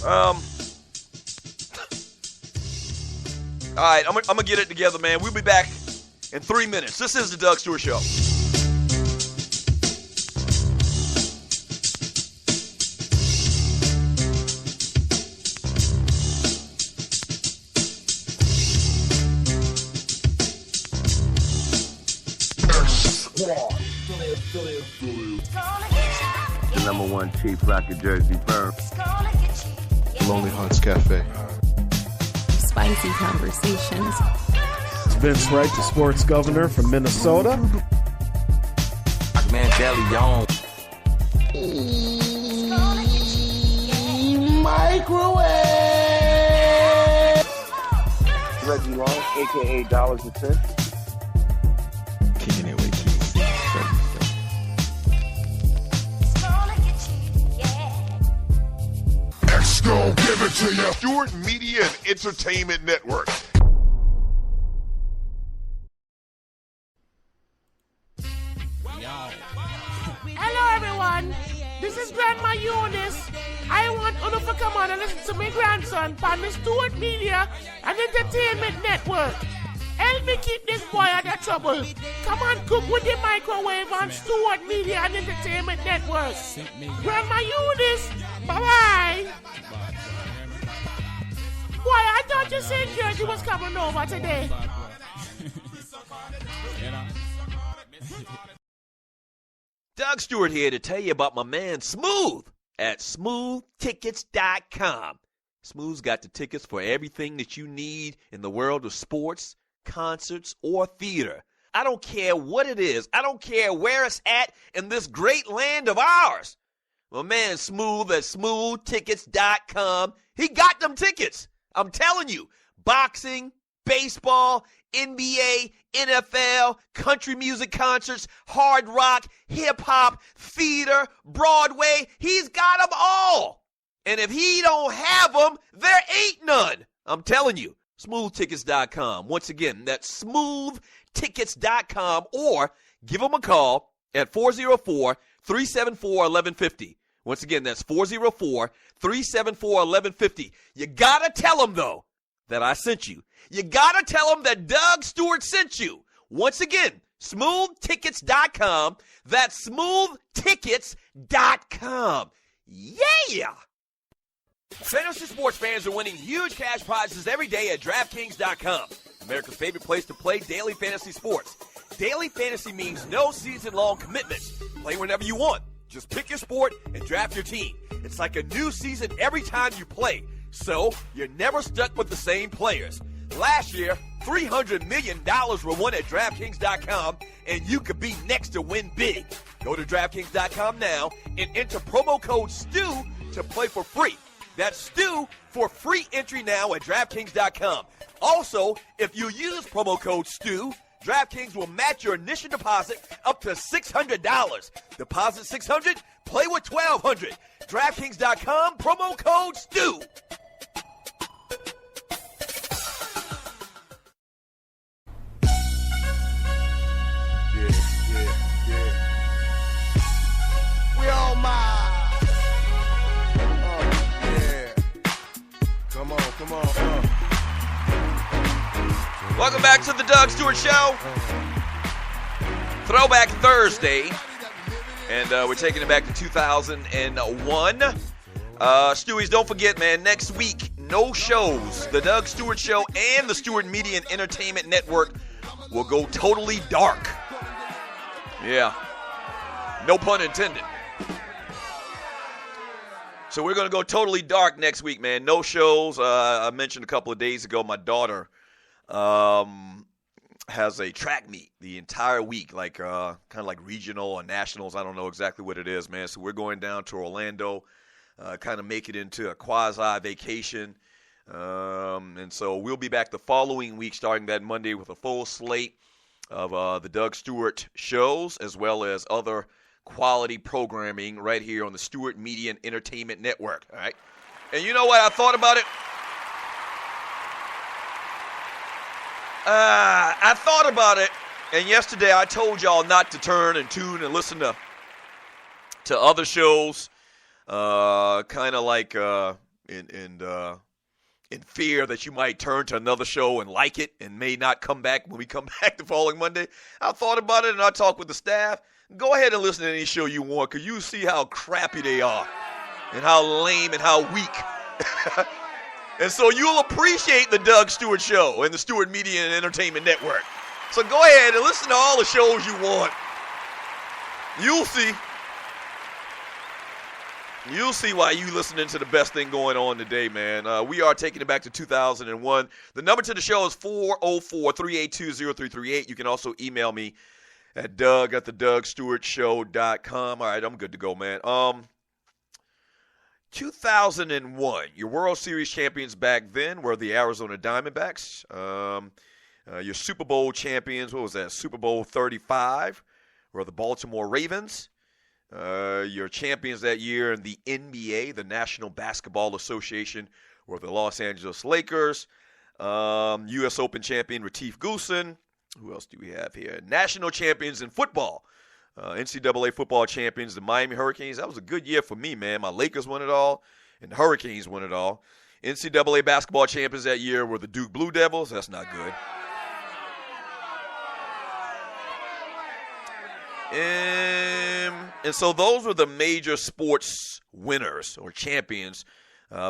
All right, I'm going to get it together, man. We'll be back in 3 minutes. This is the Doug Stewart Show. The number one cheap rocket Jersey firm. Lonely Hearts Cafe. Spicy conversations. It's Vince Wright, the sports governor from Minnesota. Mandela Microwave. Reggie Long, a.k.a. Dollars and Cents. Kicking it with KC. Go give it to you. Stewart Media and Entertainment Network. Hello everyone, this is Grandma Eunice. I want you to come on and listen to my grandson on the Stewart Media and Entertainment Network. Help me keep this boy out of trouble. Come on, cook with the microwave on Stewart Media and Entertainment Network. Grandma Eunice, bye-bye. Boy, I thought you said Jersey was coming over today. Doug Stewart here to tell you about my man Smooth at smoothtickets.com. Smooth's got the tickets for everything that you need in the world of sports, concerts, or theater. I don't care what it is. I don't care where it's at in this great land of ours. My man Smooth at smoothtickets.com, he got them tickets. I'm telling you, boxing, baseball, NBA, NFL, country music concerts, hard rock, hip-hop, theater, Broadway, he's got them all. And if he don't have them, there ain't none. I'm telling you, smoothtickets.com. Once again, that's smoothtickets.com, or give him a call at 404-374-1150. Once again, that's 404-374-1150. You got to tell him, though, that I sent you. You got to tell him that Doug Stewart sent you. Once again, smoothtickets.com. That's smoothtickets.com. Yeah! Fantasy sports fans are winning huge cash prizes every day at DraftKings.com. America's favorite place to play daily fantasy sports. Daily fantasy means no season-long commitments. Play whenever you want. Just pick your sport and draft your team. It's like a new season every time you play, so you're never stuck with the same players. Last year, $300 million were won at DraftKings.com, and you could be next to win big. Go to DraftKings.com now and enter promo code STU to play for free. That's STU for free entry now at DraftKings.com. Also, if you use promo code STU, DraftKings will match your initial deposit up to $600. Deposit $600, play with $1,200. DraftKings.com, promo code STU. We all mine. Yeah. Come on. Welcome back to the Doug Stewart Show. Throwback Thursday. And we're taking it back to 2001. Stewies, don't forget, man, next week, no shows. The Doug Stewart Show and the Stewart Media and Entertainment Network will go totally dark. Yeah. No pun intended. So we're going to go totally dark next week, man. No shows. I mentioned a couple of days ago, my daughter has a track meet the entire week, like kind of like regional or nationals. I don't know exactly what it is, man. So we're going down to Orlando, kind of make it into a quasi-vacation. And so we'll be back the following week, starting that Monday, with a full slate of the Doug Stewart shows, as well as other quality programming right here on the Stewart Media and Entertainment Network. All right. And you know what? I thought about it. And yesterday I told y'all not to turn and tune and listen to other shows, kind of like, in fear that you might turn to another show and like it and may not come back when we come back the following Monday. I thought about it and I talked with the staff. Go ahead and listen to any show you want because you see how crappy they are and how lame and how weak. And so you'll appreciate the Doug Stewart Show and the Stewart Media and Entertainment Network. So go ahead and listen to all the shows you want. You'll see. You'll see why you listening to the best thing going on today, man. We are taking it back to 2001. The number to the show is 404-382-0338. You can also email me at doug@thedougstewartshow.com. All right, I'm good to go, man. 2001, your World Series champions back then were the Arizona Diamondbacks. Your Super Bowl champions, what was that, Super Bowl 35, were the Baltimore Ravens. Your champions that year in the NBA, the National Basketball Association, were the Los Angeles Lakers. U.S. Open champion Retief Goosen. Who else do we have here? National champions in football. NCAA football champions, the Miami Hurricanes. That was a good year for me, man. My Lakers won it all, and the Hurricanes won it all. NCAA basketball champions that year were the Duke Blue Devils. That's not good. And so those were the major sports winners or champions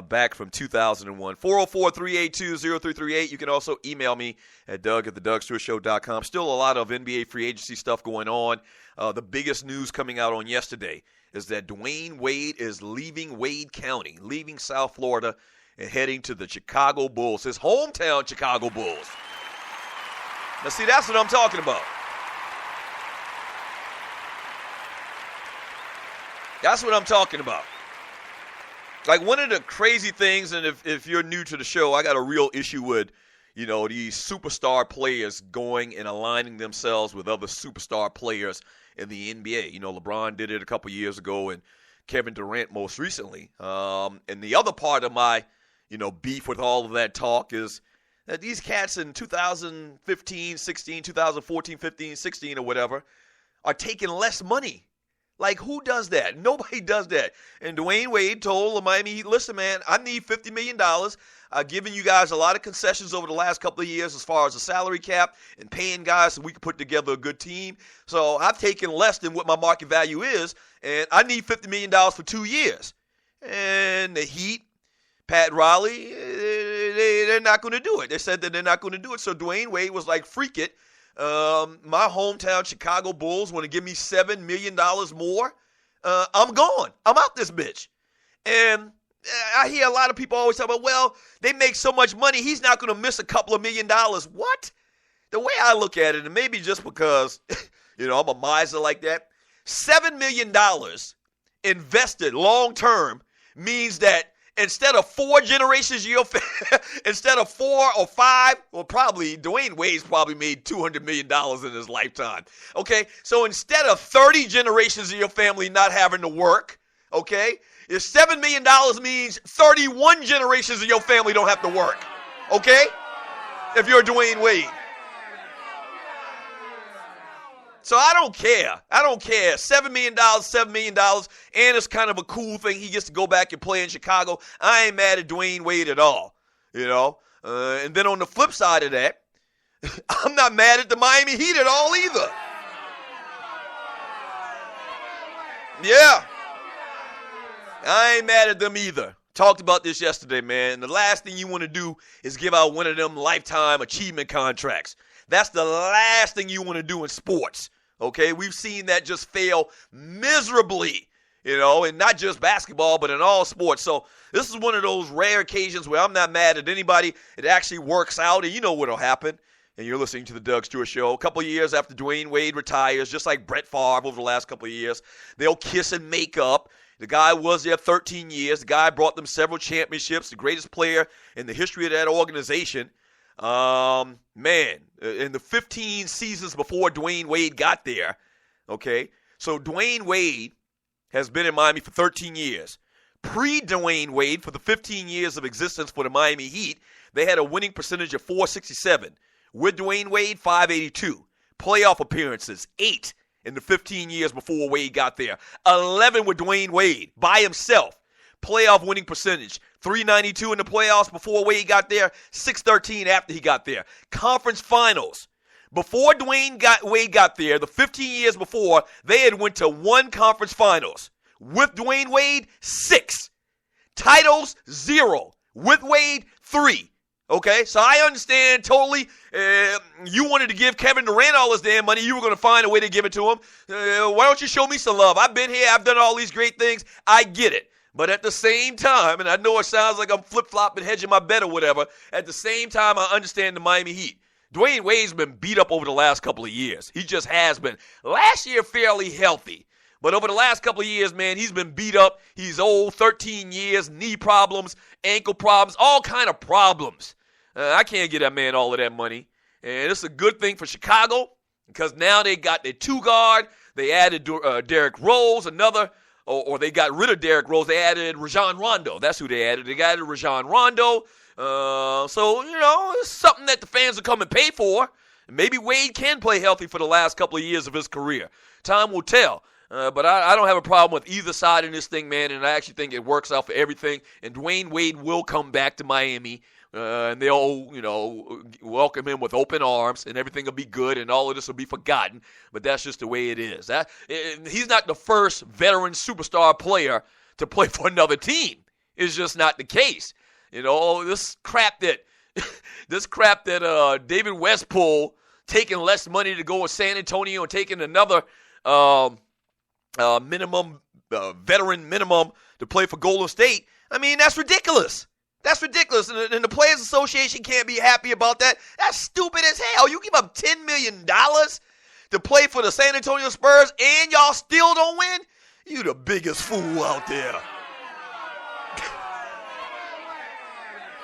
back from 2001. 404-382-0338. You can also email me at doug@thedougstewartshow.com. Still a lot of NBA free agency stuff going on. The biggest news coming out on yesterday is that Dwayne Wade is leaving Wade County, leaving South Florida, and heading to the Chicago Bulls, his hometown Chicago Bulls. Now, see, that's what I'm talking about. That's what I'm talking about. Like, one of the crazy things, and if you're new to the show, I got a real issue with, these superstar players going and aligning themselves with other superstar players in the NBA. LeBron did it a couple years ago, and Kevin Durant most recently. And the other part of my, beef with all of that talk is that these cats in 2015, 16, 2014, 15, 16, or whatever, are taking less money. Like, who does that? Nobody does that. And Dwayne Wade told the Miami Heat, listen, man, I need $50 million. I've given you guys a lot of concessions over the last couple of years as far as the salary cap and paying guys so we can put together a good team. So I've taken less than what my market value is, and I need $50 million for 2 years. And the Heat, Pat Riley, they're not going to do it. They said that they're not going to do it. So Dwayne Wade was like, freak it. My hometown Chicago Bulls want to give me $7 million more. I'm gone. I'm out this bitch. And I hear a lot of people always talk about, well, they make so much money, he's not going to miss a couple of $1 million. What? The way I look at it, and maybe just because, I'm a miser like that, $7 million invested long term means that instead of 4 generations, instead of 4 or 5, well, probably Dwayne Wade's probably made $200 million in his lifetime. Okay, so instead of 30 generations of your family not having to work, okay, if $7 million means 31 generations of your family don't have to work. Okay, if you're Dwayne Wade. So I don't care. $7 million, $7 million, and it's kind of a cool thing. He gets to go back and play in Chicago. I ain't mad at Dwayne Wade at all, And then on the flip side of that, I'm not mad at the Miami Heat at all either. Yeah. I ain't mad at them either. Talked about this yesterday, man. And the last thing you want to do is give out one of them lifetime achievement contracts. That's the last thing you want to do in sports, okay? We've seen that just fail miserably, and not just basketball, but in all sports. So this is one of those rare occasions where I'm not mad at anybody. It actually works out, and you know what'll happen. And you're listening to the Doug Stewart Show. A couple of years after Dwayne Wade retires, just like Brett Favre over the last couple of years, they'll kiss and make up. The guy was there 13 years. The guy brought them several championships, the greatest player in the history of that organization. In the 15 seasons before Dwayne Wade got there, okay, so Dwayne Wade has been in Miami for 13 years. Pre-Dwayne Wade, for the 15 years of existence for the Miami Heat, they had a winning percentage of .467. With Dwayne Wade, .582. Playoff appearances, 8 in the 15 years before Wade got there. 11 with Dwayne Wade by himself. playoff winning percentage. 392 in the playoffs before Wade got there, 613 after he got there. Conference finals. Before Wade got there, the 15 years before, they had went to 1 conference finals. With Dwayne Wade, 6. Titles, 0. With Wade, 3. Okay, so I understand totally. You wanted to give Kevin Durant all his damn money. You were going to find a way to give it to him. Why don't you show me some love? I've been here. I've done all these great things. I get it. But at the same time, and I know it sounds like I'm flip-flopping, hedging my bet or whatever, at the same time, I understand the Miami Heat. Dwayne Wade's been beat up over the last couple of years. He just has been. Last year, fairly healthy. But over the last couple of years, man, he's been beat up. He's old, 13 years, knee problems, ankle problems, all kind of problems. I can't get that man all of that money. And it's a good thing for Chicago because now they got their 2-guard. They added Derrick Rose, or they got rid of Derrick Rose. They added Rajon Rondo. That's who they added. They added Rajon Rondo. So, it's something that the fans will come and pay for. Maybe Wade can play healthy for the last couple of years of his career. Time will tell. But I don't have a problem with either side in this thing, man, and I actually think it works out for everything. And Dwayne Wade will come back to Miami, and they'll, welcome him with open arms, and everything will be good, and all of this will be forgotten. But that's just the way it is. He's not the first veteran superstar player to play for another team. It's just not the case. This crap that David West pulled, taking less money to go with San Antonio and taking another veteran minimum to play for Golden State. I mean, that's ridiculous. That's ridiculous. And the Players Association can't be happy about that. That's stupid as hell. You give up $10 million to play for the San Antonio Spurs and y'all still don't win? You the biggest fool out there.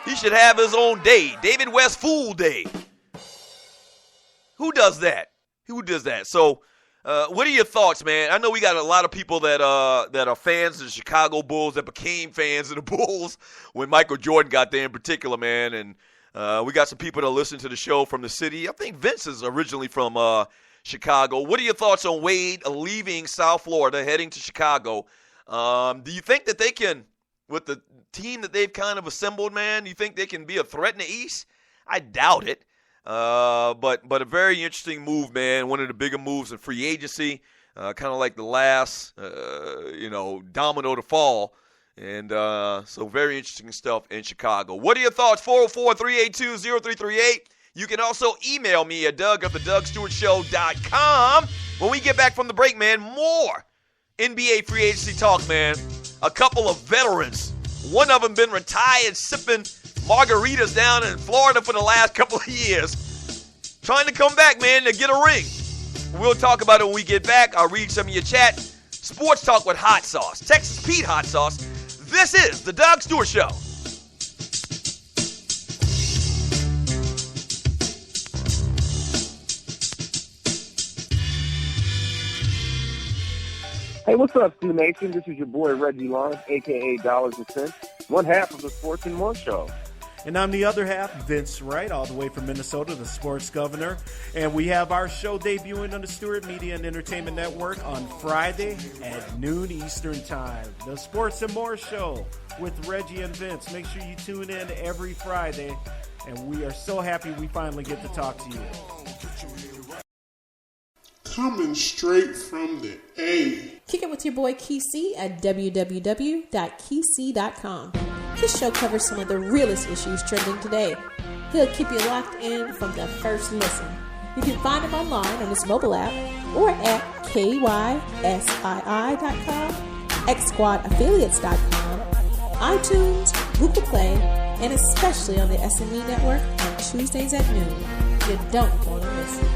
He should have his own day. David West Fool Day. Who does that? Who does that? So, what are your thoughts, man? I know we got a lot of people that are fans of the Chicago Bulls that became fans of the Bulls when Michael Jordan got there in particular, man. And we got some people that listen to the show from the city. I think Vince is originally from Chicago. What are your thoughts on Wade leaving South Florida, heading to Chicago? Do you think that they can, with the team that they've kind of assembled, man, do you think they can be a threat in the East? I doubt it. But a very interesting move, man. One of the bigger moves in free agency, kind of like the last, domino to fall. And so very interesting stuff in Chicago. What are your thoughts? 404-382-0338. You can also email me at Doug@theDougStewartShow.com. When we get back from the break, man, more NBA free agency talk, man. A couple of veterans. One of them been retired sipping margaritas down in Florida for the last couple of years. Trying to come back, man, to get a ring. We'll talk about it when we get back. I'll read some of your chat. Sports Talk with Hot Sauce. Texas Pete Hot Sauce. This is The Doug Stewart Show. Hey, what's up, Stu Nation? This is your boy Reggie Lawrence, a.k.a. Dollars and Cents, one half of the Sports and More Show. And I'm the other half, Vince Wright, all the way from Minnesota, the sports governor. And we have our show debuting on the Stewart Media and Entertainment Network on Friday at noon Eastern Time. The Sports and More Show with Reggie and Vince. Make sure you tune in every Friday. And we are so happy we finally get to talk to you. Coming straight from the A. Kick it with your boy KC at www.kc.com. This show covers some of the realest issues trending today. He'll keep you locked in from the first listen. You can find him online on his mobile app or at kysii.com, xsquadaffiliates.com, iTunes, Google Play, and especially on the SME Network on Tuesdays at noon. You don't want to miss it.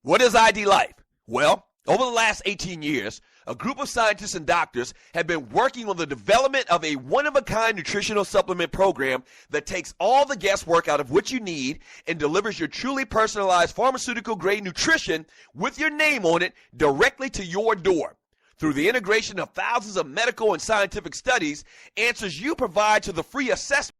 What is ID Life? Well, over the last 18 years, a group of scientists and doctors have been working on the development of a one-of-a-kind nutritional supplement program that takes all the guesswork out of what you need and delivers your truly personalized pharmaceutical-grade nutrition with your name on it directly to your door. Through the integration of thousands of medical and scientific studies, answers you provide to the free assessment